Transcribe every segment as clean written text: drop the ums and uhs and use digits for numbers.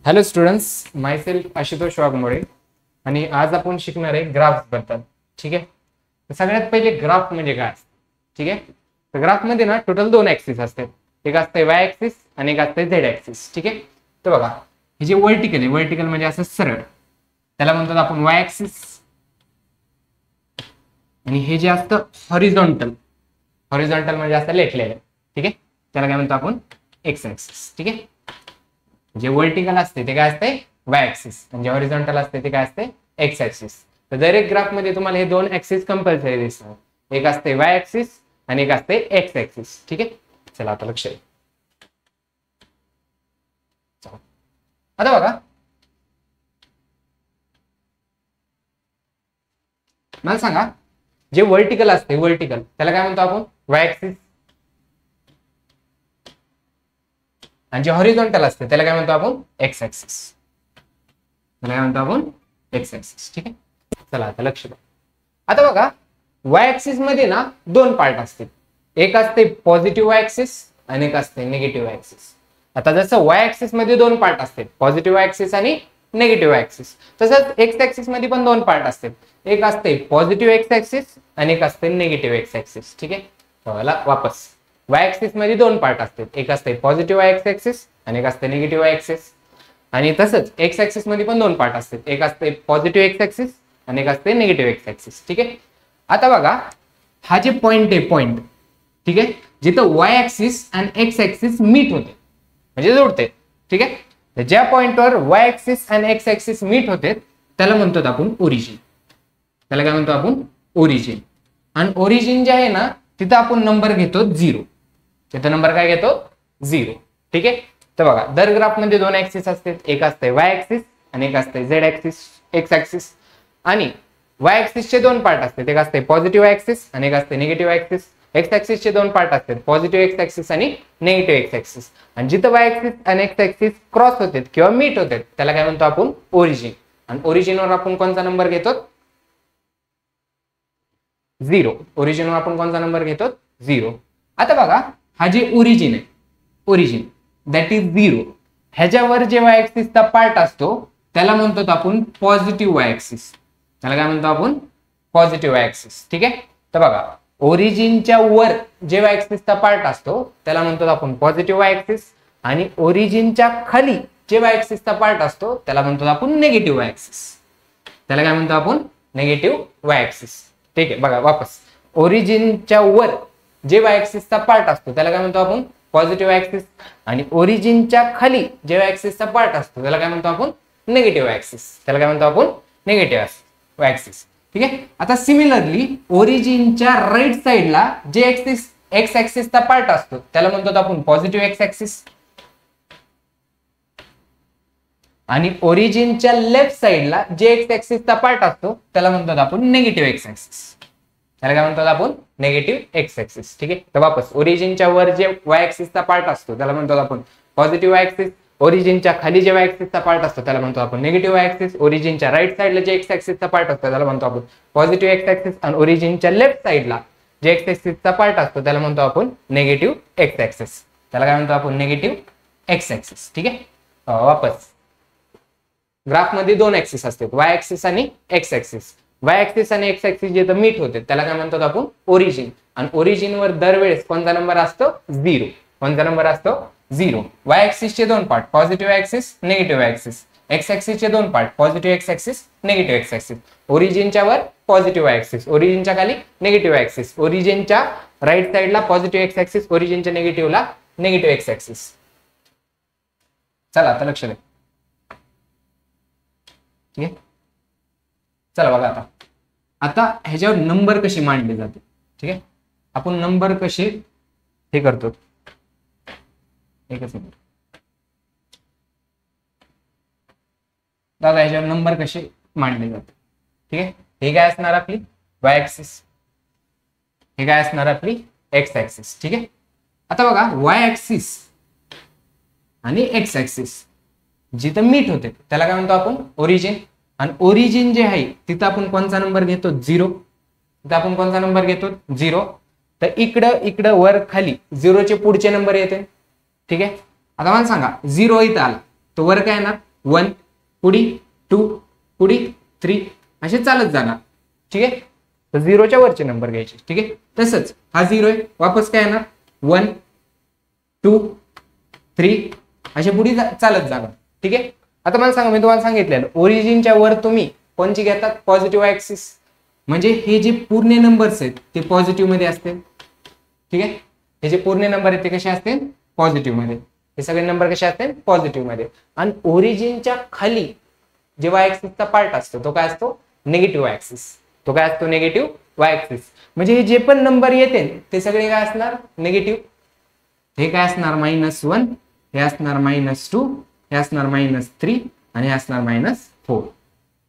Hello students, माय self Ashutosh Waghmode आणि आज आपण शिकणार आहे ग्राफ बद्दल. ठीक आहे. तर सगळ्यात पहिले ग्राफ म्हणजे काय असतं. ठीक आहे. तर ग्राफ मध्ये ना टोटल दोन ऍक्सिस असतात. एक असते वाय ऍक्सिस आणि एक असते झेड ऍक्सिस. ठीक आहे. तर बघा, हे जे वर्टिकल आहे, वर्टिकल म्हणजे असं सरळ, त्याला म्हणतात आपण वाय ऍक्सिस. आणि हे जे असतं हॉरिझॉन्टल, हॉरिझॉन्टल म्हणजे असं लेटलेलं. ठीक आहे. त्याला काय म्हणतो आपण एक्स ऍक्सिस. ठीक आहे. जे वर्टिकल असते ते काय असते वाय ऍक्सिस, म्हणजे हॉरिझॉन्टल असते ते काय असते एक्स ऍक्सिस. तर दरेक ग्राफ मध्ये तुम्हाला हे दोन ऍक्सिस कंपल्सरी दिसतात. एक असते वाय ऍक्सिस आणि एक असते एक्स ऍक्सिस. ठीक आहे. चला आता लक्ष द्या. आता बघा, मला सांगा, जे वर्टिकल असते, वर्टिकल त्याला काय म्हणतो आपण वाय ऍक्सिस. आणि जे हॉरिझॉन्टल असते त्याला काय म्हणतो आपण एक्स ऍक्सिस. त्याला काय म्हणतो आपण एक्स ऍक्सिस. ठीक आहे. चला आता लक्ष द्या. आता बघा, वाय ऍक्सिस मध्ये ना दोन पार्ट असतील. एक असते पॉझिटिव्ह वाय ऍक्सिस आणि एक असते निगेटिव्ह वाय ऍक्सिस. आता जसं वाय ऍक्सिस मध्ये दोन पार्ट असतात, पॉझिटिव्ह वाय ऍक्सिस आणि निगेटिव्ह वाय ऍक्सिस, तसंच एक्स ऍक्सिस मध्ये पण दोन पार्ट असतात. एक असते पॉझिटिव्ह एक्स ऍक्सिस आणि एक असते निगेटिव्ह एक्स ऍक्सिस. ठीक आहे. चला वापस, वाय ऍक्सिस मध्ये दोन पार्ट असतात. एक असते पॉझिटिव्ह वाय एक्स ऍक्सिस आणि एक असते निगेटिव्ह वाय ऍक्सिस. आणि तसंच एक्स ऍक्सिस मध्ये पण दोन पार्ट असतात. एक असते पॉझिटिव्ह एक्स ऍक्सिस आणि एक असते निगेटिव्ह एक्स ऍक्सिस. ठीक आहे. आता बघा, हा जे पॉइंट आहे, पॉइंट, ठीक आहे, जिथं वाय ऍक्सिस आणि एक्स ऍक्सिस मीट होते, म्हणजे जोडते. ठीक आहे. तर ज्या पॉइंटवर वाय ऍक्सिस आणि एक्स ऍक्सिस मीट होते त्याला म्हणतो आपण ओरिजिन. त्याला काय म्हणतो आपण ओरिजिन. आणि ओरिजिन जे आहे ना, तिथं आपण नंबर घेतो 0. तिथं नंबर काय घेतो 0. ठीक आहे. तर बघा, दर ग्राफ मध्ये दोन ऍक्सिस असतात. एक असते वाय ऍक्सिस आणि एक असते झेड ऍक्सिस, एक्स ऍक्सिस. आणि वाय ऍक्सिस चे दोन पार्ट असतात. एक असते पॉझिटिव्ह ऍक्सिस आणि एक असते निगेटिव्ह ऍक्सिस. एक्स ऍक्सिस चे दोन पार्ट असतात, पॉझिटिव्ह एक्स ऍक्सिस आणि निगेटिव्ह एक्स ऍक्सिस. आणि जिथं वाय ऍक्सिस आणि एक्स ऍक्सिस क्रॉस होतात किंवा मीट होतात त्याला काय म्हणतो आपण ओरिजिन. आणि ओरिजिनवर आपण कोणता नंबर घेतो 0. ओरिजिनवर आपण कोणता नंबर घेतो 0. आता बघा, हा जे ओरिजिन आहे, ओरिजिन दॅट इज 0, ह्याच्यावर जे वाय ऍक्सिसचा पार्ट असतो त्याला म्हणतो आपण पॉझिटिव्ह वाय ऍक्सिस. त्याला काय म्हणतो आपण पॉझिटिव्ह वाय ऍक्सिस. ठीक आहे. तर बघा, ओरिजिनच्या वर जे वाय ऍक्सिसचा पार्ट असतो त्याला म्हणतो आपण पॉझिटिव्ह वाय ऍक्सिस. आणि ओरिजिनच्या खाली जे वाय ऍक्सिसचा पार्ट असतो त्याला म्हणतो आपण निगेटिव्ह वाय ऍक्सिस. त्याला काय म्हणतो आपण निगेटिव्ह वाय ऍक्सिस. ठीक आहे. बघा वापस, ओरिजिनच्या वर जे वाय ऍक्सिसचा पार्ट असतो त्याला काय म्हणतो आपण पॉझिटिव्ह वाय ऍक्सिस. आणि ओरिजिनच्या खाली जे वाय ऍक्सिसचा पार्ट असतो त्याला काय म्हणतो आपण निगेटिव्ह वाय ऍक्सिस. त्याला काय म्हणतो आपण निगेटिव्ह वाय ऍक्सिस. ठीक आहे. आता सिमिलरली ओरिजिनच्या राईट साइडला जे एक्स ऍक्सिसचा पार्ट असतो त्याला म्हणतो आपण पॉझिटिव्ह एक्स ऍक्सिस. आणि ओरिजिनच्या लेफ्ट साइडला जे एक्स ऍक्सिसचा पार्ट असतो त्याला म्हणतो आपण निगेटिव्ह एक्स ऍक्सिस. त्याला काय म्हणतो आपण निगेटिव्ह एक्स ऍक्सिस. ठीक आहे. तर वापस, ओरिजिनच्या वर जे वाय ऍक्सिसचा पार्ट असतो त्याला म्हणतो आपण पॉझिटिव्ह वाय ऍक्सिस. ओरिजिनच्या खाली जे वाय ऍक्सिसचा पार्ट असतो त्याला म्हणतो आपण निगेटिव्ह वाय ऍक्सिस. ओरिजिनच्या राईट साइडला जे एक्स ऍक्सिसचा पार्ट असतो त्याला म्हणतो आपण पॉझिटिव्ह एक्स ऍक्सिस. आणि ओरिजिनच्या लेफ्ट साइडला जे एक्स ऍक्सिसचा पार्ट असतो त्याला म्हणतो आपण निगेटिव्ह एक्स ऍक्सिस. त्याला काय म्हणतो आपण निगेटिव्ह एक्स ऍक्सिस. ठीक आहे. वापस, ग्राफ मध्ये दोन ऍक्सिस असतात, वाय ऍक्सिस आणि एक्स ऍक्सिस. वाय ऍक्सिस आणि एक्स ऍक्सिस जे मीट होते त्याला काय म्हणतात आपण ओरिजिन. आणि ओरिजिन वर दरवेळेस कोणता नंबर असतो 0. कोणता नंबर असतो 0. वाय ऍक्सिस चे दोन part, positive axis, negative axis. X axis चे दोन part, positive X axis, negative X axis. ओरिजिनच्या वर पॉझिटिव्ह ऍक्सिस, ओरिजिनच्या खाली निगेटिव्ह ऍक्सिस. ओरिजिनच्या राईट साइडला पॉझिटिव्ह एक्स ऍक्सिस, ओरिजिनच्या निगेटिव्हला निगेटिव्ह एक्स ऍक्सिस. चला आता लक्ष द्या. ठीक आहे. चला बघा, आता ह्याच्यावर नंबर कशी मांडले जाते. ठीक आहे. आपण नंबर कसे हे करतो, एकच मिनिट दादा, ह्याच्यावर नंबर कसे मांडले जाते. ठीक आहे. हे काय असणार आपली वाय ऍक्सिस, हे काय असणार आपली एक्स ऍक्सिस. ठीक आहे. आता बघा, वाय ऍक्सिस आणि एक्स ऍक्सिस जिथं मीट होते त्याला काय म्हणतो आपण ओरिजिन. आणि ओरिजिन जे आहे तिथं आपण कोणता नंबर घेतो 0. तिथं आपण कोणता नंबर घेतो 0. तर इकडं वर खाली 0 चे पुढचे नंबर येते. ठीक आहे. आता मला सांगा, 0 इथं आला तर वर काय येणार 1 पुढे 2 पुढे 3 असे चालत जाणार. ठीक आहे, तर 0च्या वरचे नंबर घ्यायचे. ठीक आहे, तसंच हा 0 आहे, वापस काय येणार 1 2 3 असे पुढे चालत जाणार. ठीक आहे, आता मला सांगा, मी तुम्हाला सांगितलेलं ओरिजिनच्या वर तुम्ही कोणची घेतात, पॉझिटिव्ह ऍक्सिस. म्हणजे हे जे पूर्ण नंबर्स आहेत ते पॉझिटिव्ह मध्ये असतील. ठीक आहे, हे जे पूर्ण नंबर आहेत ते कसे असतील, पॉझिटिव्ह मध्ये. हे सगळे नंबर कसे असतील, पॉझिटिव्ह मध्ये. आणि ओरिजिनच्या खाली जे वाय ऍक्सिसचा पार्ट असतो तो काय असतो, निगेटिव्ह ऍक्सिस. तो काय असतो, निगेटिव्ह वाय ऍक्सिस. म्हणजे हे जे पण नंबर येते ते सगळे काय असणार, निगेटिव्ह. हे काय असणार -1, हे असणार -2, हे असणार -3 आणि हे असणार -4.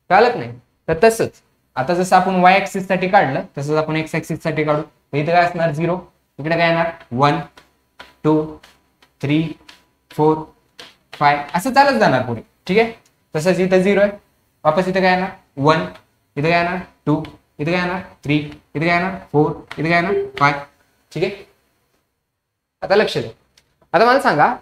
कळलं नाही? तर तसंच आता जसं आपण वाय ऍक्सिस साठी काढलं तसंच आपण एक्स ऍक्सिस साठी काढू. इथे काय असणार 0, इकडे काय येणार 1 2 3 4 5 असं चालत जाणार पुढे. ठीक आहे, तसंच इथं 0 आहे, वापस इथे काय येणार 1, इथे काय येणार 2, इथे काय येणार 3, इथे काय येणार 4, इथे काय येणार 5. ठीक आहे, आता लक्ष द्या. आता मला सांगा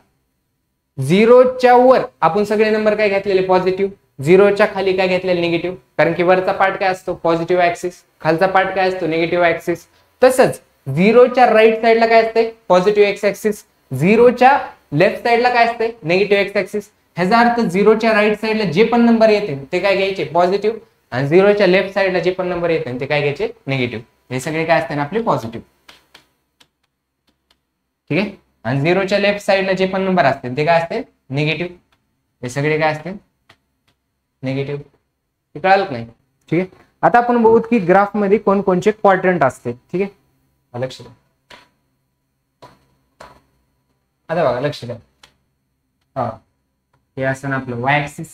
0च्या वर आपण सगळे नंबर काय घेतलेले, पॉझिटिव्ह. 0च्या खाली काय घेतलेले, निगेटिव्ह. कारण की वरचा पार्ट काय असतो, पॉझिटिव्ह ऍक्सिस. खालचा पार्ट काय असतो, निगेटिव्ह ऍक्सिस. तसंच 0च्या राईट साईडला काय असते, पॉझिटिव्ह एक्स ऍक्सिस. 0च्या लेफ्ट साईडला काय असते, निगेटिव्ह एक्स ऍक्सिस. ह्याचा अर्थ 0च्या राईट साईडला जे पण नंबर येते ते काय घ्यायचे, पॉझिटिव्ह. आणि 0च्या लेफ्ट साईडला जे पण नंबर येते ते काय घ्यायचे, निगेटिव्ह. हे सगळे काय असते ना, आपले पॉझिटिव्ह. ठीक आहे, आणि 0च्या लेफ्ट साईडला जे पण नंबर असतील ते काय असते, निगेटिव्ह. हे सगळे काय असते, निगेटिव्ह. हे कळालं नाही? ठीक आहे, आता आपण बघू की ग्राफ मध्ये कोणकोणचे क्वाड्रंट असते. ठीक आहे, लक्ष द्या. आता बघा, लक्ष द्या. हा, हे असं आपलं वाय ऍक्सिस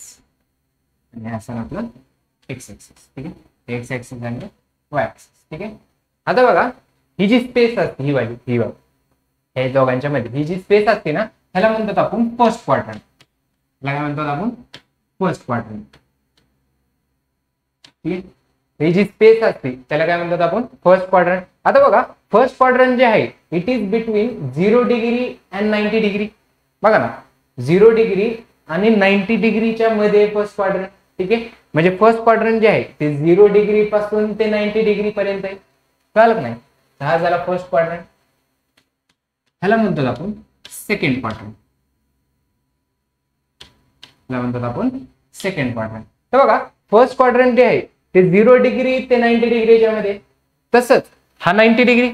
आणि हे असं आपलं एक्स ऍक्सिस. ठीक आहे, एक्स ऍक्सिस आणि वाय ऍक्सिस. ठीक आहे, आता बघा ही जी स्पेस असते, ही वाली, ही बघा, हे दोघांच्या मध्ये ही जी स्पेस असते ना, ह्याला म्हणतात आपण फर्स्ट क्वाड्रंट. ह्याला काय म्हणतात आपण, फर्स्ट क्वाड्रंट. ठीक आहे, ही जी स्पेस असते त्याला काय म्हणतात आपण, फर्स्ट क्वाड्रंट. आता बघा फर्स्ट क्वाड्रंट जे आहे it is between 0 degree and 90 degree. बघा ना, 0 डिग्री आणि 90 डिग्रीच्या मध्ये फर्स्ट क्वाड्रंट. ठीक आहे, म्हणजे फर्स्ट क्वाड्रंट जे आहे ते 0 डिग्री पासून ते 90 डिग्री पर्यंत आहे. कळलं नाही? हा झाला फर्स्ट क्वाड्रंट. ह्याला म्हणतात आपण सेकंड क्वाड्रंट. ह्याला म्हणतात आपण सेकंड क्वाड्रंट. तर बघा फर्स्ट क्वाड्रंट जे आहे ते 0 डिग्री ते 90 डिग्रीच्या मध्ये. तसंच हा 90 डिग्री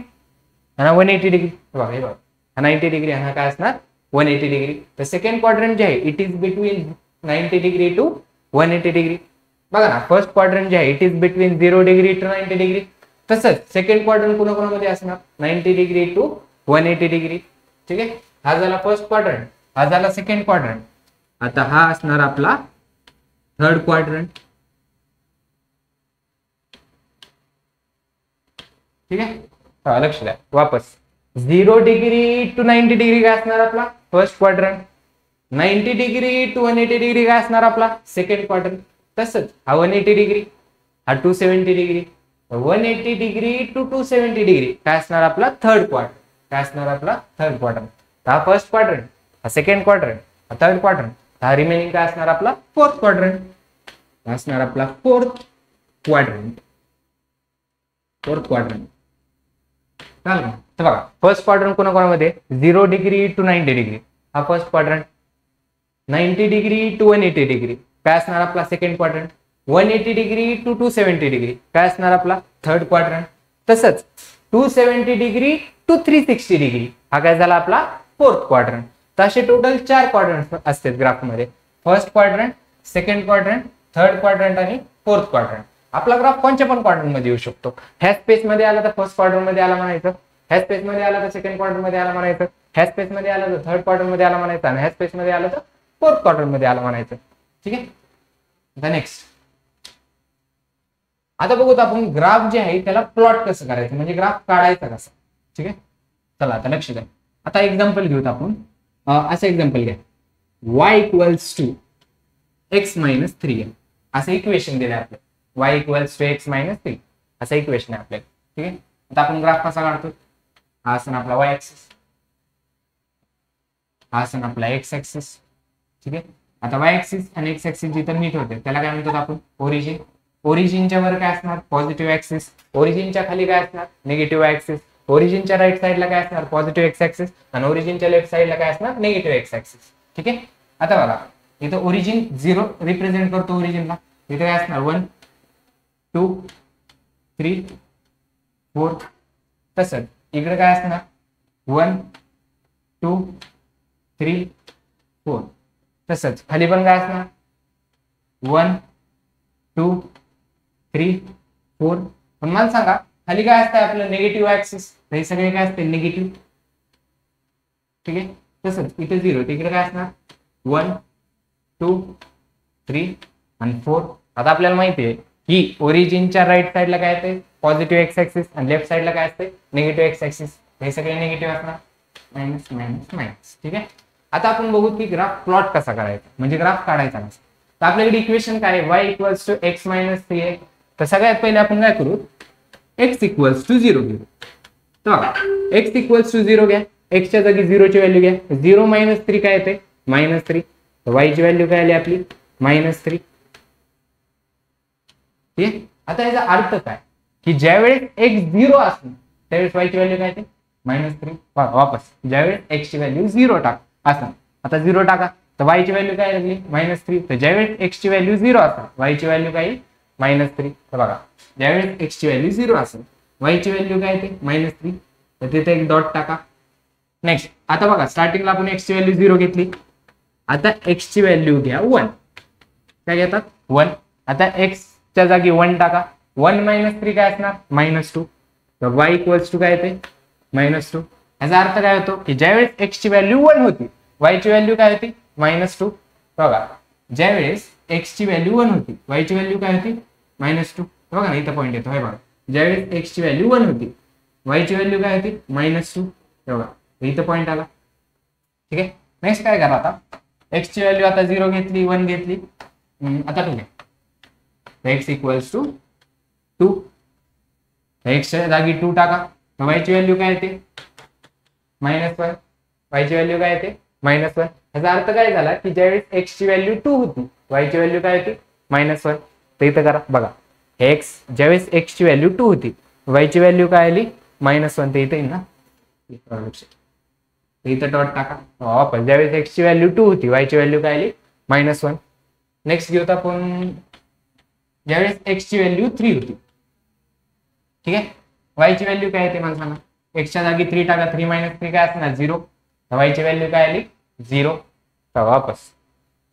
आणि 180 डिग्री. बघा हे बघा, हा 90 डिग्री आणि हा काय असणार 180 डिग्री. तर सेकंड क्वाड्रंट जे आहे it is between 90 degree to 180 degree. बघा ना, फर्स्ट क्वाड्रंट जे आहे it is between 0 degree to 90 degree. तसंच सेकंड क्वाड्रंट कोणाकोणामध्ये असणार 90 डिग्री टू 180 डिग्री. ठीक आहे, हा झाला फर्स्ट क्वाड्रंट, हा झाला सेकंड क्वाड्रंट. आता हा असणार आपला थर्ड क्वाड्रंट. ठीक आहे, लक्ष द्या. वापस 0 डिग्री टू 90 डिग्री काय असणार आपला first quadrant. 90 degree to 180 degree काय असणार आपला सेकंड क्वाड्रंट. तसंच हा 180 डिग्री, हा 270 डिग्री. 180 डिग्री टू 270 डिग्री काय असणार आपला थर्ड क्वाड्रंट. काय असणार आपला थर्ड क्वाड्रंट. हा फर्स्ट क्वाड्रंट, हा सेकंड क्वाड्रंट, हा थर्ड क्वाड्रंट, हा रिमेनिंग काय असणार आपला फोर्थ क्वाड्रंट. असणार आपला फोर्थ क्वाड्रंट. Fourth quadrant. तर बघा फर्स्ट क्वाड्रंट कोणाकोणामध्ये 0 डिग्री टू 90 डिग्री हा first quadrant. 90 degree to 180 degree काय असणार आपला second quadrant. 180 degree to 270 degree काय असणार आपला थर्ड क्वाड्रंट. तसंच 270 डिग्री टू 360 डिग्री हा काय झाला आपला फोर्थ क्वाड्रंट. तर असे टोटल 4 क्वाड्रंट असतात ग्राफ मध्ये. First quadrant, second quadrant, third quadrant आणि फोर्थ क्वाड्रंट. आपला ग्राफ कोणत्या पण क्वाड्रंट मध्ये येऊ शकतो. ह्या स्पेस मध्ये आला तर फर्स्ट क्वाड्रंट मध्ये आला म्हणायचं, ह्या स्पेस मध्ये आला तर सेकंड क्वाड्रंट मध्ये आला म्हणायचं, ह्या स्पेस मध्ये आला तर थर्ड क्वाड्रंट मध्ये आला म्हणायचं आणि ह्या स्पेस मध्ये आला तर फोर्थ क्वाड्रंट मध्ये आला म्हणायचं. ठीक आहे, आता नेक्स्ट आता बघूत आपण ग्राफ जे आहे त्याला प्लॉट कसं करायचं, म्हणजे ग्राफ काढायचा कसा. ठीक आहे, चला आता लक्ष द्या. आता एक्झाम्पल घेऊत आपण. असं एक्झाम्पल घ्या, y equals to x minus 3 असं इक्वेशन दिलं आपलं. y equals to x minus 3 असं इक्वेशन आहे आपल्याला. ठीक आहे, आता आपण ग्राफ कसा काढतो. हा असं आपला y ऍक्सिस, हा असं आपला x ऍक्सिस. ठीक आहे, आता वाय ऍक्सिस आणि एक्स ऍक्सिस जिथं मीट होते त्याला काय म्हणतात आपण ओरिजिन. ओरिजिनच्या वर काय असणार पॉझिटिव्ह ऍक्सिस, ओरिजिनच्या खाली काय असणार निगेटिव्ह ऍक्सिस, ओरिजिनच्या राईट साईडला काय असणार पॉझिटिव्ह एक्स ऍक्सिस आणि ओरिजिनच्या लेफ्ट साईडला काय असणार निगेटिव्ह एक्स ऍक्सिस. ठीक आहे. आता बघा इथं ओरिजिन 0 रिप्रेझेंट करतो ओरिजिनला, इथे काय असणार 1 2 3 4. तसंच इकडे काय असणार 1 2 3 4. तसंच खाली पण काय असणार 1 2 3 4. पण मला सांगा खाली काय असतं आपलं निगेटिव्ह ऍक्सिस, हे सगळे काय असते निगेटिव्ह. ठीक आहे. तसंच इथे 0 तिकडे काय असणार 1 2 3 आणि 4. आता आपल्याला माहिती आहे की ओरिजिनच्या राईट साईडला काय असते पॉझिटिव्ह एक्स ऍक्सिस आणि लेफ्ट साईडला काय असते निगेटिव्ह एक्स ऍक्सिस, हे सगळे निगेटिव्ह असणार मायनस मायनस मायनस. ठीक आहे. आता आपण बघू की ग्राफ प्लॉट कसा करायचा म्हणजे ग्राफ काढायचा कसा. तर आपल्याकडे इक्वेशन काय y equals to X minus 3 आहे. तर सगळ्यात पहिले आपण काय करू x इक्वल्स टू 0 घेऊ. तर बघा x इक्वल्स टू 0 घ्या, x च्या जागी 0 ची व्हॅल्यू घ्या. 0 मायनस 3 काय येते -3. तर y ची व्हॅल्यू काय आली आपली -3. ठीक आहे. आता याचा अर्थ काय की ज्यावेळेस x 0 असेल त्यावेळेस y ची व्हॅल्यू काय येते -3. वापस ज्यावेळेस x ची व्हॅल्यू 0 टाक असं, आता 0 टाका तर y ची व्हॅल्यू काय लागली -3. तर ज्यावेळेस x ची व्हॅल्यू 0 असेल y ची व्हॅल्यू काय -3. तर बघा ज्यावेळेस x ची व्हॅल्यू 0 असेल y ची व्हॅल्यू काय येते -3. तर तिथे एक डॉट टाका. नेक्स्ट आता बघा स्टार्टिंगला आपण x ची व्हॅल्यू 0 घेतली, आता x ची व्हॅल्यू घ्या 1. काय घेतात 1. आता x च्या जागी 1 टाका. 1 - 3 काय असणार -2. तर y इक्वल्स टू काय येते -2. याचा अर्थ काय होतो की ज्यावेळेस x ची व्हॅल्यू 1 होती y ची व्हॅल्यू काय होती -2. बघा ज्यावेळेस x ची व्हॅल्यू 1 होती y ची व्हॅल्यू काय होती -2. बघा ना इथं पॉईंट येतो हे बघा ज्यावेळेस x ची व्हॅल्यू 1 होती y ची व्हॅल्यू काय होती -2. बघा इथं पॉईंट आला. ठीक आहे. नेक्स्ट काय करा आता x ची व्हॅल्यू आता 0 घेतली 1 घेतली. आता 2 घ्या. x equals to 2. x च्या जागी 2 टाका. y ची व्हॅल्यू काय येते -1. y ची व्हॅल्यू काय येते -1. याचा अर्थ काय झाला की ज्यावेळेस x ची व्हॅल्यू 2 होती y ची व्हॅल्यू काय होती -1. तर इथं करा बघा x ज्यावेळेस x ची व्हॅल्यू 2 होती y ची व्हॅल्यू काय आली -1. ते इथे येईल ना इथं डॉट टाका. वापस ज्यावेळेस x ची व्हॅल्यू 2 होती y ची व्हॅल्यू काय आली -1. नेक्स्ट घेऊत आपण ज्यावेळेस x ची व्हॅल्यू 3 होती. ठीक आहे. y ची व्हॅल्यू काय येते मला सांगा. x च्या जागी 3 टाका. 3 - 3 काय असणार 0. y ची व्हॅल्यू काय आली 0. तर वापस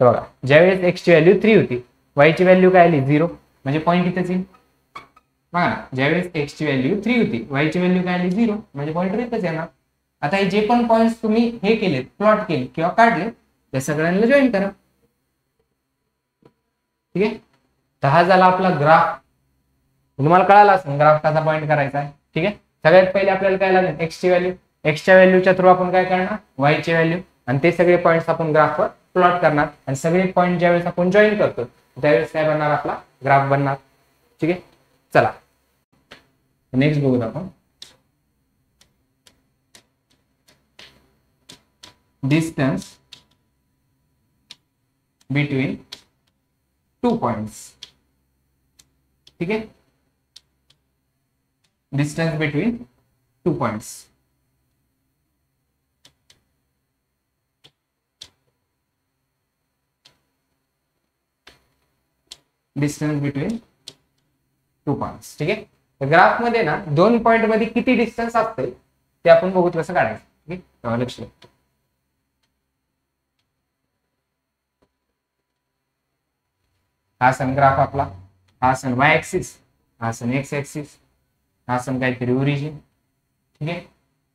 तर बघा ज्यावेळेस x ची व्हॅल्यू 3 होती y ची व्हॅल्यू काय आली 0. म्हणजे पॉईंट इथेच येईल. बघा ज्यावेळेस x ची व्हॅल्यू 3 होती y ची व्हॅल्यू काय आली 0. म्हणजे पॉईंट इथेच येणार. आता हे जे पण पॉईंट्स तुम्ही हे केलेत प्लॉट केले किंवा काढले त्या सगळ्यांना जॉईन करा. ठीक आहे. तर हा झाला आपला ग्राफ. तुम्हाला कळाला असेल ग्राफ कसा पॉईंट करायचा आहे. ठीक आहे. सगळ्यात पहिले आपल्याला काय लागेल x ची व्हॅल्यू. x च्या व्हॅल्यूच्या थ्रू आपण काय करणार y ची व्हॅल्यू आणि ते सगळे पॉईंट्स आपण ग्राफवर प्लॉट करणार आणि सगळे पॉईंट ज्यावेळेस आपण जॉईन करतो त्यावेळेस काय बनणार आपला ग्राफ बनणार. ठीक आहे. चला नेक्स्ट बघूया आपण डिस्टन्स बिटवीन 2 पॉइंट्स. ठीक आहे. Distance between 2 points. Distance between 2 points. ठीक आहे. ग्राफ मध्ये ना 2 पॉइंट मध्ये किती डिस्टन्स असते ते आपण बघू कसं काढायचं. ठीक आहे. लक्ष द्या. हा सन ग्राफ आपला, हा सन y ऍक्सिस, हा सन x ऍक्सिस, हा सन काहीतरी ओरिजिन. ठीक आहे.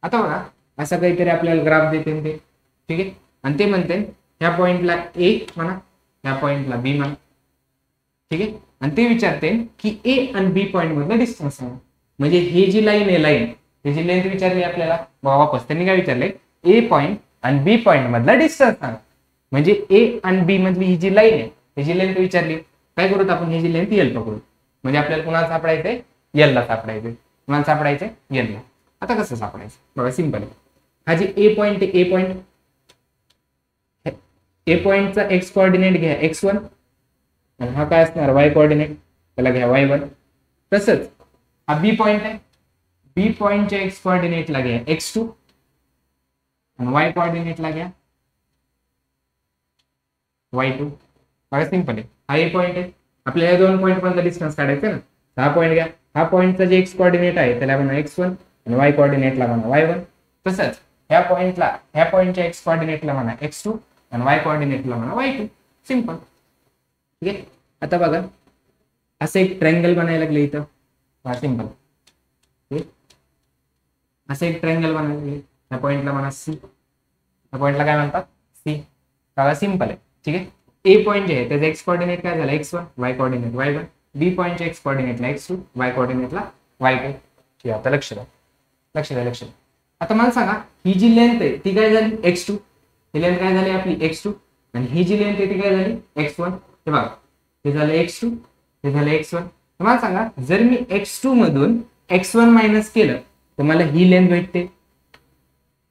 आता बघा असं काहीतरी आपल्याला ग्राफ देते ते. ठीक आहे. आणि ते म्हणते ह्या पॉइंटला a म्हणा, ह्या पॉइंटला b म्हणा. ठीक आहे. आणि ते विचारते की a आणि b पॉइंट मधला डिस्टन्स आहे. म्हणजे ही जी लाईन आहे लाईन त्याची लेंथ विचारली आपल्याला. वापस त्यांनी काय विचारले a पॉइंट आणि b पॉइंट मधला डिस्टन्स सांगा. म्हणजे a आणि b मधली ही जी लाईन आहे त्याची लेंथ विचारली. काय करूत आपण ही जी लेंथ l पकडू. म्हणजे आपल्याला कुणाला सापडायचंय l ला सापडायचंय. कुणाला सापडायचंय l ला. आता कसं सापडायचं बघा सिंपल. हा जी a पॉइंट आहे a पॉइंट ए पॉइंटचा एक्स कोऑर्डिनेट घ्या x1 आणि हा काय असणार y कोऑर्डिनेट, त्याला घ्या y1. तसंच हा बी पॉइंट आहे, बी पॉइंटच्या एक्स कोऑर्डिनेटला घ्या x2 आणि y कोऑर्डिनेटला घ्या y2. बघा सिंपल आहे. हा ए पॉइंट आहे, आपल्याला या दोन पॉइंट मधला डिस्टन्स काढायचा ना. हा पॉइंट घ्या, हा पॉइंटचा जे एक्स कोऑर्डिनेट आहे त्याला म्हणा x1 आणि y कोऑर्डिनेटला म्हणा y1. तसंच ह्या पॉइंटच्या एक्स कोऑर्डिनेटला म्हणा x2 आणि y कोऑर्डिनेटला म्हणा y2. सिंपल. ठीक आहे. आता बघा असं एक ट्रायंगल बनायला लागले इथं. हा सिंपल. असं एक ट्रायंगल बनायला लागले. या पॉइंटला म्हणा सी, या पॉइंटला काय म्हणतात सी. बघा सिंपल आहे. ठीक आहे. ए पॉइंट जे आहे त्याचा एक्स कोऑर्डिनेट काय झाला x1, y कोऑर्डिनेट y1. बी पॉइंटच्या एक्स कोऑर्डिनेटला x2, y कोऑर्डिनेटला y2. ठीक आहे. आता लक्ष द्या, लक्ष द्या, लक्ष द्या. आता मला सांगा ही जी लेंथ आहे ती काय झाली x2, ही लेंथ काय झाली आपली x2, आणि ही जी लेंथ आहे ती काय झाली x1. हे बघा हे झालं x2, हे झालं x1. तर मला सांगा जर मी x2 मधून x1 मायनस केलं तर मला ही लेंथ भेटते,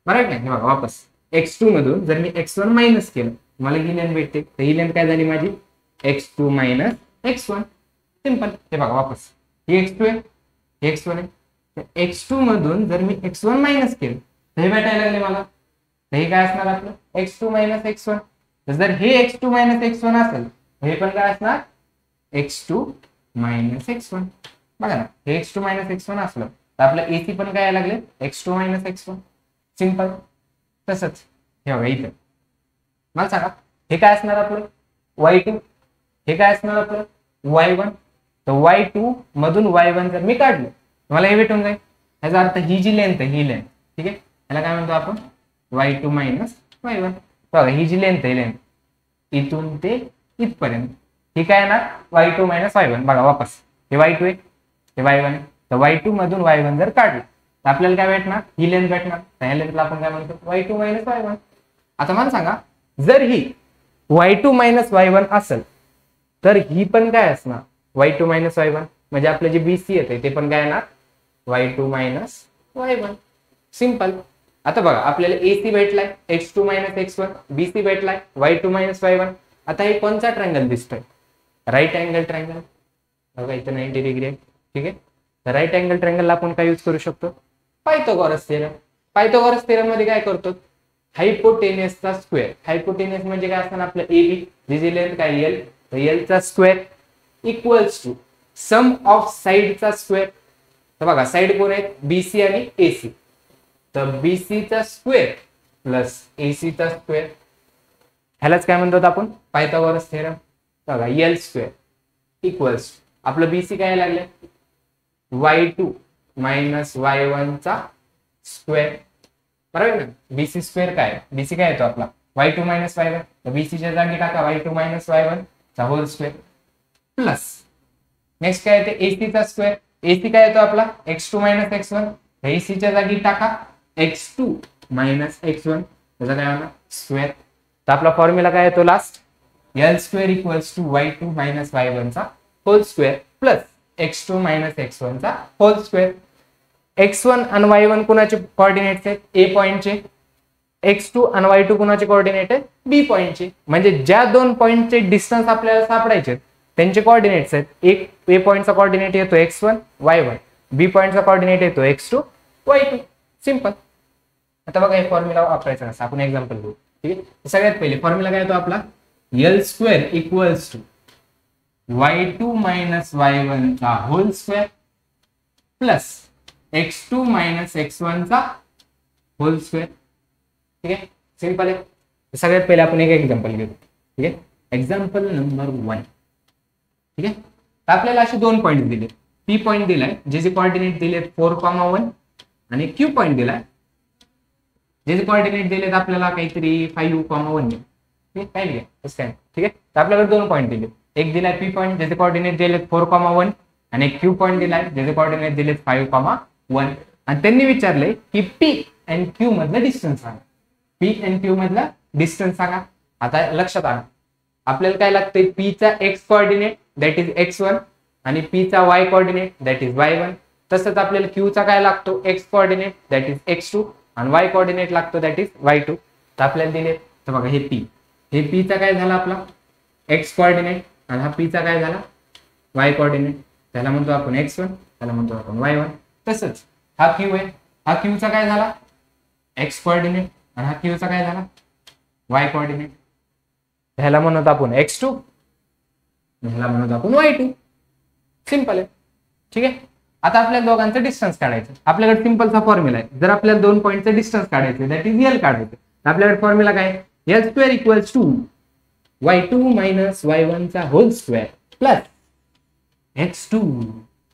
बरोबर नाही. हे बघा वापस x2 मधून जर मी x1 मायनस केलं मला ही लेंथ भेटते. तर ही लेंथ काय झाली माझी x2 मायनस x1. सिंपल. हे बघा वापस ही x2 आहे, हे x1 आहे. तर x2 मधून जर मी x1 मायनस केलं तर हे भेटायला लागले मला. तर हे काय असणार आपलं x2 मायनस x1. तर जर हे x2 मायनस x1 असेल हे पण काय असणार x2 मायनस x1. बघा ना हे x2 मायनस x1 असलं तर आपलं एसी पण काय यायला लागले x2 मायनस x1. सिंपल. तसंच हे बघा इथं मला सांगा हे काय असणार आपलं y2, हे काय असणार आपलं y1. तर y2 मधून y1 जर मी काढलं मला हे भेटून जाईल. याचा अर्थ ही जी लेंथ आहे ही लेंथ, ठीक आहे, याला काय म्हणतो आपण y2 मायनस y1. बघा ही जी लेंथ आहे लेंथ इथून ते इथपर्यंत ही काय येणार y2 मायनस y1. बघा वापस हे y2 आहे, हे y1 आहे. तर y2 मधून y1 जर काढलं तर आपल्याला काय भेटणार ही लेंथ भेटणार. तर ह्या लेंथला आपण काय म्हणतो y2 मायनस y1. आता मला सांगा जर ही y2 मायनस y1 असेल तर ही पण काय असणार y2 मायनस y1. म्हणजे आपलं जे BC येते ते पण काय येणार y2 मायनस y1. सिंपल. आता बघा आपल्याला AC भेटलाय x2 minus x1, BC भेटलाय y2 minus y1. आता हे कोणता ट्रायंगल दिसतोय राईट अँगल ट्रायंगल. बघा इथं 90 डिग्री आहे. ठीक आहे. तर राईट अँगल ट्रायंगलला आपण काय यूज करू शकतो पायथागोरस थेरम. पायथागोरस थेरम मध्ये काय करतो हायपोटेनियसचा स्क्वेअर. हायपोटेनियस म्हणजे काय असणार आपलं AB, जी लेंथ काय L. तर L चा square equals to sum of साइडचा स्क्वेअर. तर बघा साइड कोण आहेत BC आणि AC. तर BC चा स्क्वेअर प्लस AC चा स्क्वेअर ह्यालाच काय म्हणतात आपण पायथागोरस थेरम. बघा L स्क्वेअर इक्वल्स आपलं BC काय लागले y2 मायनस y1 चा स्क्वेअर. बरोबर ना. BC स्क्वेअर काय BC काय येतो आपला y2 मायनस y1. तर BC च्या जागी टाका y2 मायनस y1 चा होल स्क्वेअर प्लस नेक्स्ट काय येते AC चा स्क्वेअर. AC काय येतो आपला x2 मायनस x1. AC च्या जागी टाका x2 मायनस x1 त्याचा काय होणार स्क्वेअर. तर आपला फॉर्म्युला काय येतो last L square equals to y2 minus y1 चा hole square plus x2 minus x1 चा होल स्क्वेअर. x1 आणि y1 कुणाचे कोऑर्डिनेट्स आहेत ए पॉइंटचे. x2 आणि y2 कुणाचे कोऑर्डिनेट आहेत बी पॉइंटचे. म्हणजे ज्या दोन पॉइंटचे डिस्टन्स आपल्याला सापडायचे त्यांचे कोऑर्डिनेट्स आहेत. एक ए पॉइंटचा कोऑर्डिनेट येतो x1 y1, बी पॉइंटचा कोऑर्डिनेट येतो x2 y2. सिंपल. आता बघा हे फॉर्म्युला वापरायचा कसं आपण एक्झाम्पल घेऊ. ठीक आहे. सगळ्यात पहिले फॉर्म्युला काय येतो आपला L square equals to y2 minus y1 चा hole square plus x2 minus x1 चा होल स्क्वेअर. ठीक आहे. सिंपल आहे. सगळ्यात पहिले आपण एक एक्झाम्पल घेऊ. ठीक आहे. Example number 1. ठीक आहे. तर आपल्याला असे दोन पॉइंट दिले. P पॉइंट दिलाय जे कोऑर्डिनेट दिलेत 4,1 आणि Q पॉइंट दिलाय जे कोऑर्डिनेट दिलेत आपल्याला काहीतरी 5,1. ठीक आहे. काय लिहा तसं काय. ठीक आहे. तर आपल्याकडे दोन पॉइंट दिले. एक दिलाय P पॉइंट ज्याचे कोऑर्डिनेट दिलेत 4,1 आणि एक Q पॉइंट दिलाय ज्याचे कोऑर्डिनेट दिलेत 5,1 आणि त्यांनी विचारले की P आणि Q मधला डिस्टन्स सांगा. P आणि Q मधला डिस्टन्स सांगा. आता लक्षात आणा आपल्याला काय लागतंय P चा x coordinate that is x1 आणि P चा y coordinate that is y1. तसंच आपल्याला Q चा काय लागतो x coordinate that is x2 आणि y कोऑर्डिनेट लागतो दॅट इज y2. तर आपल्याला दिले तर बघा हे P हे पीचा काय झाला आपला एक्स कोऑर्डिनेट आणि हा पीचा काय झाला वाय कोऑर्डिनेट. त्याला म्हणतो आपण x1, त्याला म्हणतो आपण y1. तसंच हा क्यू आहे, हा क्यूचा काय झाला एक्स कोऑर्डिनेट आणि हा क्यूचा काय झाला वाय कोऑर्डिनेट. ह्याला म्हणतो आपण x2, ह्याला म्हणतो आपण y2. सिंपल आहे. ठीक आहे. आता आपल्या दोघांचं डिस्टन्स काढायचं. आपल्याकडे सिंपलचा फॉर्म्युला आहे. जर आपल्याला 2 पॉईंटचं डिस्टन्स काढायचं दॅट इज एल काढायचं, तर आपल्याकडे फॉर्म्युला काय L2 equals to y2 minus y1 चा hole square plus x2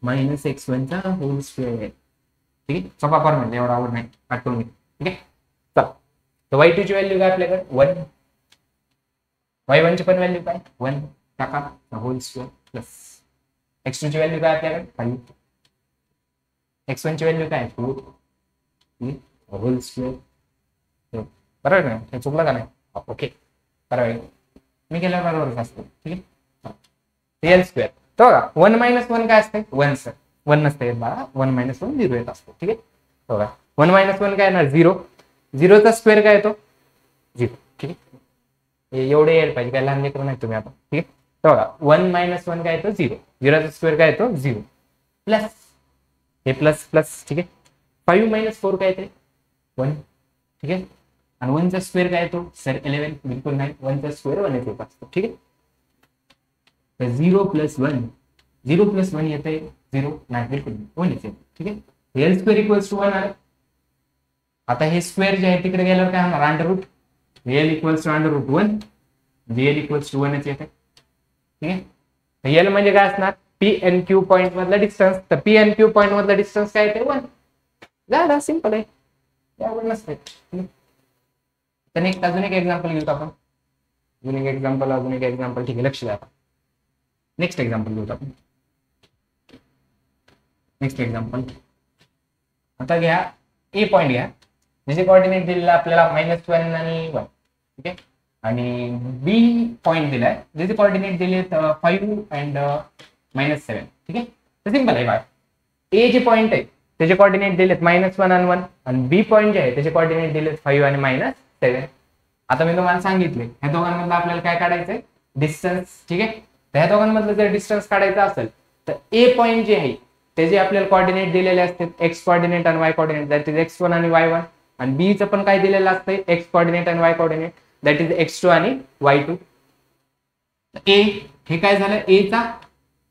minus x1 चा होल स्क्वेअर. ठीक आहे. सोपा फॉर्म्युला, एवढा आवड नाही, आठवून घे. ठीक आहे. चला, तर y2 ची व्हॅल्यू काय आपल्याकडे 1, y1 ची पण व्हॅल्यू काय 1 टाका होल स्क्वेअर प्लस x2 ची व्हॅल्यू काय आपल्याकडे 5, x1 ची व्हॅल्यू काय 4 होल स्क्वेअर. बरोबर ना, हे चुकलं का नाही. ओके, बरोबर मी केल्यावर बरोबरच असतं. ठीक आहे. एल स्क्वेअर तर बघा 1 मायनस 1 काय असते 1 सर 1 नसते येत बाळा, 1 मायनस 1 0 येत असतो. ठीक आहे. बघा 1 मायनस 1 काय येणार 0, 0 चा स्क्वेअर काय येतो 0. ठीक आहे. हे एवढे यायला पाहिजे, काय लहान लेकरं नाही तुम्ही आता. ठीक आहे. तर बघा 1 मायनस 1 काय येतो 0, 0 चा स्क्वेअर काय येतो 0 प्लस हे प्लस प्लस. ठीक आहे. 5 मायनस 4 काय येते 1. ठीक आहे. आणि 1 चा स्क्वेअर काय येतो सर 11. बिलकुल नाही, 1 चा स्क्वेअर 1 येत असतो. ठीक आहे. तर 0 प्लस 1, 0 प्लस 1 येते 0 नाही, बिलकुल 1 येते. ठीक आहे. एल स्क्वेअर इक्वल्स टू 1 आले. आता हे स्क्वेअर जे आहे तिकडे गेल्यावर काय होणार under root, L equals to under root 1, L equals to 1 येते. ठीक आहे. एल म्हणजे काय असणार पी एन क्यू पॉईंट मधला डिस्टन्स. तर पी एन क्यू पॉईंट मधला डिस्टन्स काय येते 1. झालं, सिंपल आहे, यावर नसते. तर नेक्स्ट अजून एक एक्झाम्पल घेऊ आपण. अजून एक एक्झाम्पल. ठीक आहे, लक्ष द्या. नेक्स्ट एक्झाम्पल घेऊ आपण. नेक्स्ट एक्झाम्पल आता घ्या ए पॉईंट घ्या, ज्याचे कोऑर्डिनेट दिलेला आपल्याला -1 आणि 1. ठीक आहे. आणि बी पॉईंट दिलाय ज्याचे कोऑर्डिनेट दिले 5 अँड -7. ठीक आहे. तर सिंपल आहे. बाय ए जे पॉईंट आहे त्याचे कोऑर्डिनेट दिलेत -1 आणि 1, आणि बी पॉईंट जे आहे त्याचे कोऑर्डिनेट दिलेत 5 आणि -7. आता मी तुम्हाला सांगितले ह्या दोघांमधलं आपल्याला काय काढायचंय डिस्टन्स. ठीक आहे. तर ह्या दोघांमधलं जर डिस्टन्स काढायचा असेल तर ए पॉईंट जे आहे त्याचे आपल्याला कोऑर्डिनेट दिलेले असतात एक्स कोऑर्डिनेट आणि Y coordinate, that is x1 आणि y1. आणि बी चं पण काय दिलेलं असतं एक्स कोऑर्डिनेट आणि Y coordinate, that is x2 आणि y2. ए हे काय झालं ए चा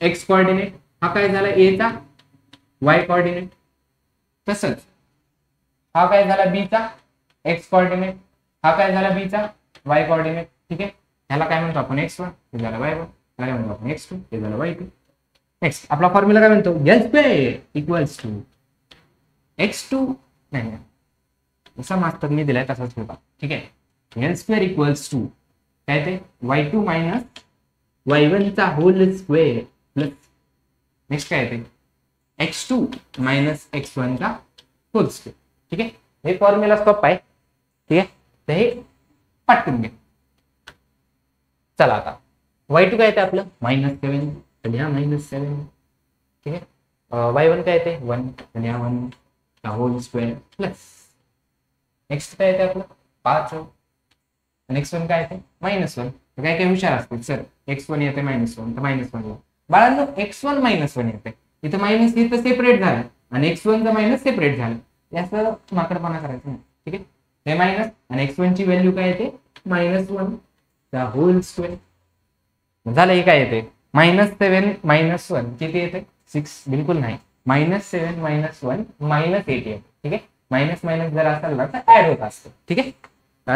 एक्स कोऑर्डिनेट, हा काय झाला ए चा वाय कोऑर्डिनेट. तसंच हा काय झाला बी चा एक्स कोऑर्डिनेट, हा काय झाला बी चा वाय कोऑर्डिनेट. ठीक आहे. ह्याला काय म्हणतो आपण x1, हे झालं y1, काय म्हणतो आपण x2, हे झालं y2. नेक्स्ट आपला फॉर्म्युला काय म्हणतो L square equals to x2 नाही जसा मास्टर मी दिलाय तसाच होता. ठीक आहे. एल स्क्वेअर इक्वल्स टू काय ते y2 मायनस y1 चा होल स्क्वेअर प्लस नेक्स्ट काय ते x2 मायनस x1 चा होल स्क्वेअर. ठीक आहे. हे फॉर्म्युला सोपा आहे. ठीक आहे. तर हे पटकन घ्या. चला आता y2 काय येते आपलं -7 आणि हा -7. ठीक आहे. y1 काय येते 1 आणि हा 1 चा होल स्क्वेअर प्लस नेक्स्ट काय येते आपलं 5 आणि x1 काय येते -1. तर काय काय हुशार असतील सर x1 येते -1 तर -1 बाळांनो x1 -1 येते इथं मायनस इथं सेपरेट झालं आणि x1 चा मायनस सेपरेट झालं, याचं माकडपणा करायचं नाही. ठीक आहे. हे मायनस आणि x1 ची व्हॅल्यू काय येते -1 चा होल स्क्वेअर झालं. हे काय येते -7 -1 किती येते 6. बिलकुल नाही, -7 -1 -8 येते. ठीक आहे. मायनस मायनस जर असेल ना तर ऍड होत असतं. ठीक आहे.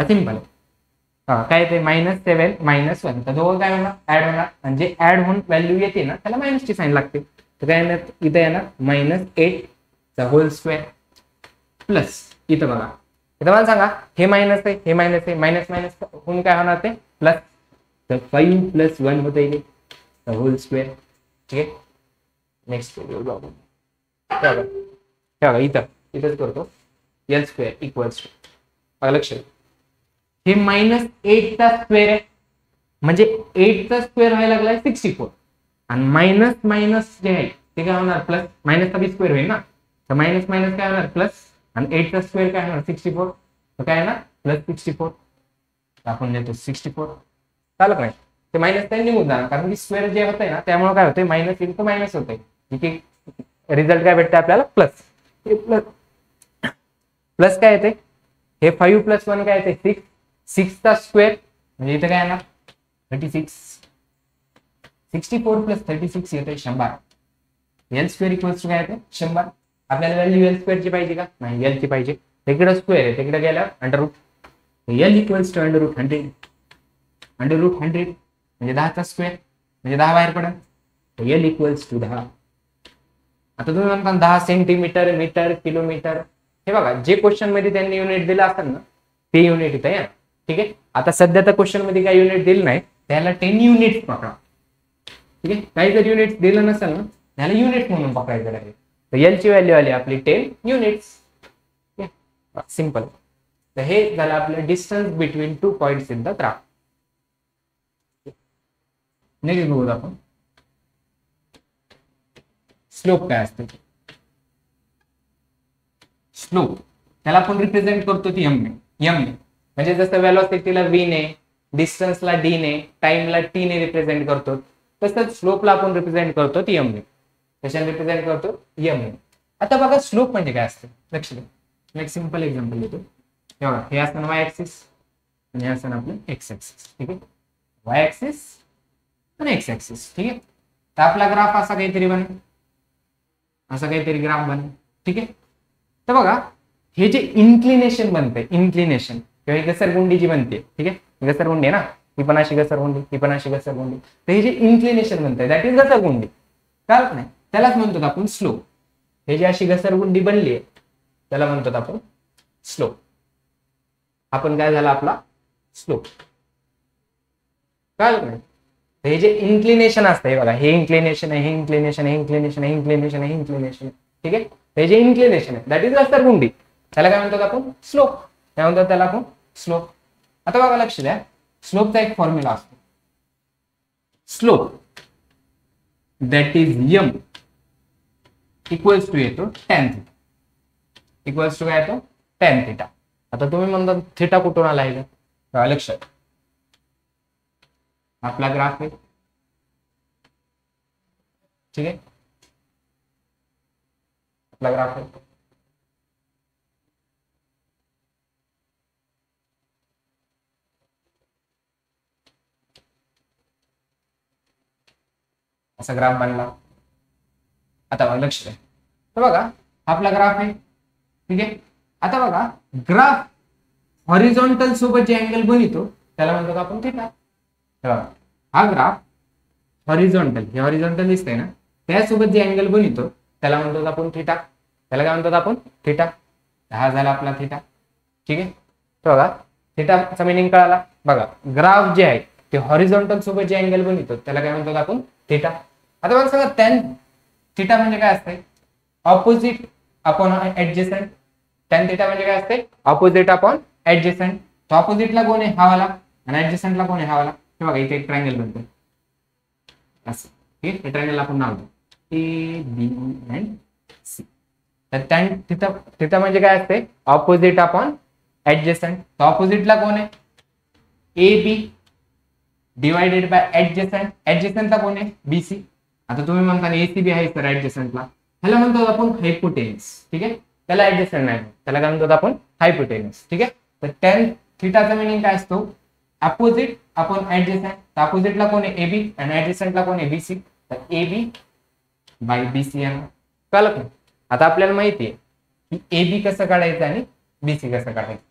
सिंपल आहे. काय येते -7 -1 तर दोघं काय होणार ऍड होणार, आणि जे ऍड होऊन व्हॅल्यू येते ना त्याला मायनसची साईन लागते. तर काय येणार इथे येणार -8 चा होल स्क्वेअर प्लस इथं बघा इथं मला सांगा हे मायनस आहे हे मायनस आहे, मायनस मायनस होऊन काय होणार ते प्लस. तर 5 + 1 होतं इथे होल स्क्वेअर. ठीक आहे. नेक्स्ट बघा इथंच करतो एल स्क्वेअर इक्वल्स टू बघा लक्ष हे -8 चा स्क्वेअर आहे म्हणजे 8 चा स्क्वेअर व्हायला लागलाय 64 आणि मायनस मायनस जे आहे ते काय होणार प्लस, मायनसचा बी स्क्वेअर होईल ना तर मायनस मायनस काय होणार प्लस आणि 8 चा स्क्वेअर काय होणार 64 तर काय येणार +64. आपण देतो 64. चालत नाही ते मायनस त्यांनी निघून जाणार, कारण की स्क्वेअर जे होतंय ना त्यामुळे काय होतंय मायनस इंटू मायनस होतंय, की रिझल्ट काय भेटते आपल्याला प्लस. प्लस प्लस काय येते हे 5 + 1 काय येते 6. 6चा स्क्वेअर म्हणजे इथे काय येणार 36. 64 + 36 येते 100. एल स्क्वेअर इक्वल्स टू काय येते 100. आपल्याला व्हॅल्यू एल स्क्वेअरची पाहिजे का, नाही एल ची पाहिजे. तिकडे स्क्वेअर आहे, तिकडे गेल्यावर under root. L equals to under root 100. Under root 100 म्हणजे 10चा स्क्वेअर म्हणजे 10 बाहेर पडेल. L equals to 10. आता तुम्ही म्हणता 10 सेंटीमीटर, मीटर, किलोमीटर, हे बघा जे क्वेश्चन मध्ये त्यांनी युनिट दिलं असेल ना ते युनिट इथे आहे. ठीक आहे. आता सध्या तर क्वेश्चन मध्ये काही युनिट दिलं नाही, त्याला 10 युनिट्स पकडा. ठीक आहे. काही जर युनिट दिलं नसेल ना त्याला युनिट म्हणून पकडायचं आहे. तर एल ची व्हॅल्यू आली आपली 10 युनिट्स. सिंपल. तर हे झालं आपलं distance between 2 points in the graph. Next बघूया आपण स्लोप काय असते. स्लोप त्याला आपण रिप्रेझेंट करतो ती एम ने. म्हणजे जसं वेलोसिटीला व्ही ने, डिस्टन्सला डी ने, टाइमला टी ने रिप्रेझेंट करतो, तसंच स्लोपला आपण रिप्रेझेंट करतो ती एम ने. कशाने रिप्रेझेंट करतो एम ने. आता बघा स्लोप म्हणजे काय असतं, लक्ष द्या. एक सिंपल एक्झाम्पल देतो. हे असतं वाय ऍक्सिस आणि हे असतं आपलं एक्स ऍक्सिस. ठीक आहे. वाय ऍक्सिस आणि एक्स ऍक्सिस. ठीक आहे. तर आपला ग्राफ असा काहीतरी बनेल, असा काहीतरी ग्राफ बनेल. ठीक आहे. तर बघा हे जे इन्क्लिनेशन बनते, इन्क्लिनेशन किंवा घसरगुंडी जी बनते, ठीक आहे, घसरगुंडी आहे ना, ही पण अशी घसरगुंडी, ही पण अशी घसरगुंडी. तर हे जे इन्क्लिनेशन बनते दॅट इज घसरगुंडी. कळत नाही, त्यालाच म्हणतो आपण स्लोप. हे जे अशी घसरगुंडी बनली आहे त्याला म्हणतो आपण स्लोप. आपण काय झाला आपला स्लोप. कळत नाही. हे जे इन्क्लिनेशन असतं हे बघा, हे इन्क्लिनेशन आहे, हे इन्क्लिनेशन आहे, इन्क्लिनेशन आहे, इन्क्लिनेशन आहे, इन्क्लिनेशन. ठीक आहे. हे जे इन्क्लिनेशन आहे दॅट इज घसरगुंडी, त्याला काय म्हणतात आपण स्लोप. काय म्हणतात त्याला आपण स्लोप. आता बघा लक्ष द्या, स्लोपचा एक फॉर्म्युला असतो. Slope that is M equals to येतो tan θ. इक्वल्स टू काय येतो tan θ. आता तुम्ही म्हणता थिटा कुठून आला आहे का, लक्षात आपला ग्राफ आहे. ठीक आहे. आपला ग्राफ आहे. असा ग्राफ बनला. आता बघा लक्ष द्या. तर बघा आपला ग्राफ आहे. ठीक आहे. आता बघा ग्राफ हॉरिझॉन्टल सोबत जे अँगल बनतो त्याला म्हणतो आपण थिटा. हा ग्राफ हॉरिझॉन्टल, हे हॉरिझॉन्टल दिसतंय ना, त्यासोबत जे अँगल बनतो त्याला म्हणतो आपण थिटा. त्याला काय म्हणतो आपण थिटा. हा झाला आपला थिटा. ठीक आहे. तर बघा थिटाचा मिनिंग कळाला. बघा ग्राफ जे आहे ते हॉरिझॉन्टल सोबत जे अँगल बनतो त्याला काय म्हणतो आपण थिटा. आता बघा सांगा tan थिटा म्हणजे काय असते, opposite upon adjacent. tan theta म्हणजे काय असते, ऑपोजिट अपॉन ऍडजसंट. तो ऑपोजिटला कोण आहे हा वाला आणि ऍडजसंटला कोण आहे हा वाला. हे बघा इथे एक ट्रायंगल बनतो असं. ठीक आहे. ट्रायंगल आपण नाव देऊ ए बी अँड सी. तर tan थिटा, थिटा म्हणजे काय असते ऑपोजिट अपॉन ऍडजसंट. तो ऑपोजिटला कोण आहे A B divided by adjacent. ऍडजसंटला कोण आहे बी सी. आता तुम्ही म्हणता एसीबी आहे तर ऍडजसंटला, ह्याला म्हणतो आपण हायपोटेनस. ठीक आहे. त्याला ऍडजसंट नाही, त्याला काय म्हणतो आपण हायपोटेनस. ठीक आहे. तर tan थिटाचा मिनिंग काय असतो अपोजिट अपॉन ऍडजसंट. तर अपोजिटला कोण आहे एबी आणि ऍडजसंटला कोण आहे बीसी. तर एबी बाय बीसी आहे. कळलं. आता आपल्याला माहिती आहे की एबी कसं काढायचं आणि बीसी कसं काढायचं.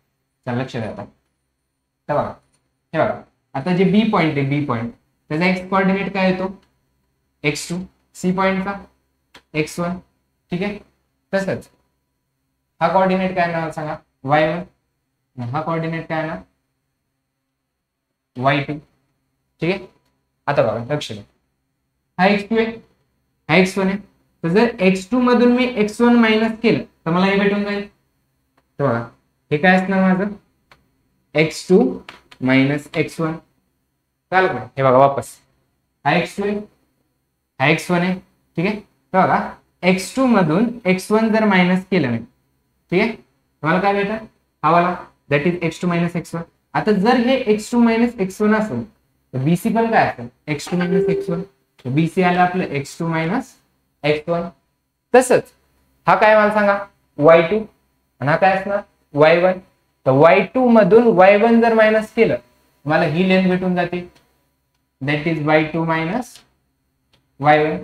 चला लक्ष द्या. आता तर बघा हे बघा आता जे बी पॉइंट आहे, बी पॉइंट त्याचा एक्स कोऑर्डिनेट काय येतो x2, सी पॉइंटचा x1. ठीक आहे. तसंच हा कोऑर्डिनेट काय येणार सांगा y1. हा कोऑर्डिनेट काय येणार y2. ठीक आहे. आता बघा लक्ष द्या, हा x2 आहे, हा x1 आहे. तर जर x2 मधून मी x1 मायनस केलं तर मला हे भेटून जाईल. तर बघा हे काय असणार माझं x2 मायनस x1. चालेल का. हे बघा वापस हा x2 आहे, हा x1 आहे. ठीक आहे. तर बघा x2 मधून x1 जर मायनस केलं नाही, ठीक आहे, तुम्हाला काय भेटत हा वाला that is x2 minus x1. आता जर हे x2 मायनस x1 असेल तर बीसी पण काय असेल x2 मायनस x1. बीसी आलं आपलं x2 मायनस x1. तसंच हा काय मला सांगा y2 आणि हा काय असणार y1. तर y2 मधून y1 जर मायनस केलं मला ही लेंथ भेटून जाते that is y2 minus y1.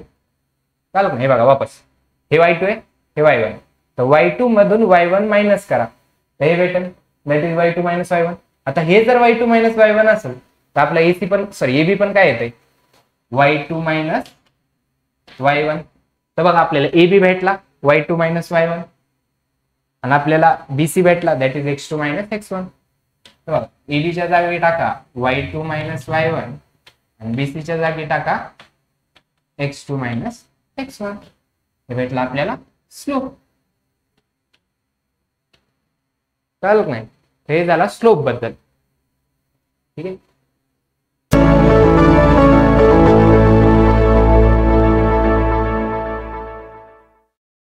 चालू का हे बघा वापस हे y2 आहे हे y1. तर y2 मधून y1 मायनस करा तर हे भेटेल that is y2 minus y1. आता हे जर y2 मायनस y1 असेल तर आपला एसी पण सॉरी एबी पण काय येते y2 मायनस y1. तर बघा आपल्याला एबी भेटला y2 मायनस y1 आणि आपल्याला बीसी भेटला that is x2 minus x1. तर बघा एबीच्या जागी टाका y2 मायनस y1 आणि बीसीच्या जागी टाका x2 मायनस x1. हे भेटला आपल्याला स्लोप. कळलं नाही हे झाला स्लोप बद्दल. ठीक आहे.